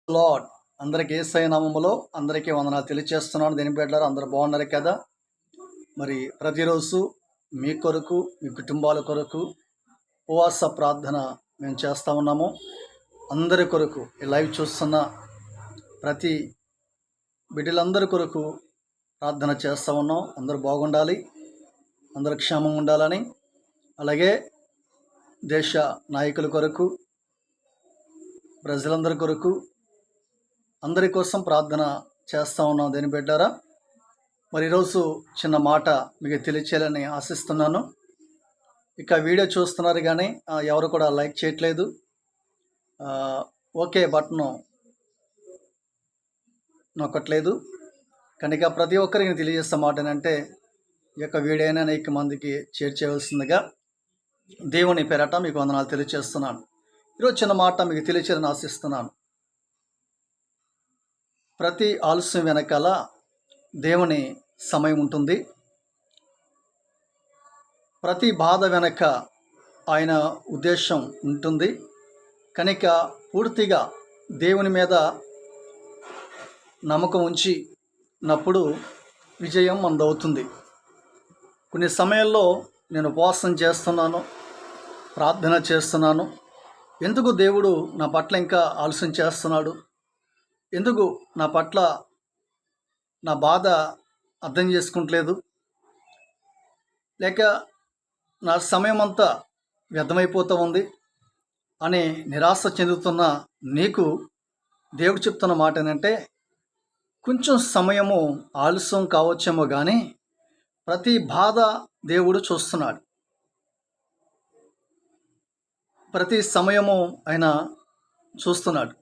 Lord అందరికీ యేసయ్య నామములో అందరికీ వందనాలు తెలియజేస్తున్నాను. దేని బిడ్డలారా అందరూ బాగున్నారు కదా? మరి ప్రతిరోజు మీ కొరకు మీ కుటుంబాల కొరకు ఉపవాస ప్రార్థన మేము చేస్తూ ఉన్నాము. అందరి కొరకు ఈ లైవ్ చూస్తున్న ప్రతి బిడ్డలందరి కొరకు ప్రార్థన చేస్తూ ఉన్నాం. అందరూ బాగుండాలి, అందరూ క్షేమంగా ఉండాలని, అలాగే దేశ నాయకుల కొరకు, ప్రజలందరి కొరకు, అందరి కోసం ప్రార్థన చేస్తూ ఉన్నాం. దేని బిడ్డారా, మరి ఈరోజు చిన్న మాట మీకు తెలియచేయాలని ఆశిస్తున్నాను. ఇక వీడియో చూస్తున్నారు కానీ ఎవరు కూడా లైక్ చేయట్లేదు, ఓకే బటన్ నొక్కట్లేదు. కనుక ప్రతి ఒక్కరికి తెలియజేస్తే మాట ఏంటంటే, ఈ యొక్క వీడియోని అనేక మందికి షేర్ చేయవలసిందిగా దేవుని పేరట మీకు వందనాలు తెలియజేస్తున్నాను. ఈరోజు చిన్న మాట మీకు తెలియచేయాలని ఆశిస్తున్నాను. ప్రతి ఆలస్యం వెనకాల దేవుని సమయం ఉంటుంది. ప్రతి బాధ వెనక ఆయన ఉద్దేశం ఉంటుంది. కనుక పూర్తిగా దేవుని మీద నమ్మకం ఉంచినప్పుడు విజయం మనదవుతుంది. కొన్ని సమయాల్లో నేను ఉపవాసం చేస్తున్నాను, ప్రార్థన చేస్తున్నాను. ఎందుకు దేవుడు నా పట్ల ఇంకా ఆలస్యం చేస్తున్నాడు? ఎందుకు నా పట్ల నా బాధ అర్థం చేసుకుంటలేదు? లేక నా సమయం అంతా వ్యర్థమైపోతూ ఉంది అని నిరాశ చెందుతున్న నీకు దేవుడు చెప్తున్న మాట ఏంటంటే, కొంచెం సమయము ఆలస్యం కావచ్చేమో కానీ ప్రతి బాధ దేవుడు చూస్తున్నాడు. ప్రతి సమయము ఆయన చూస్తున్నాడు.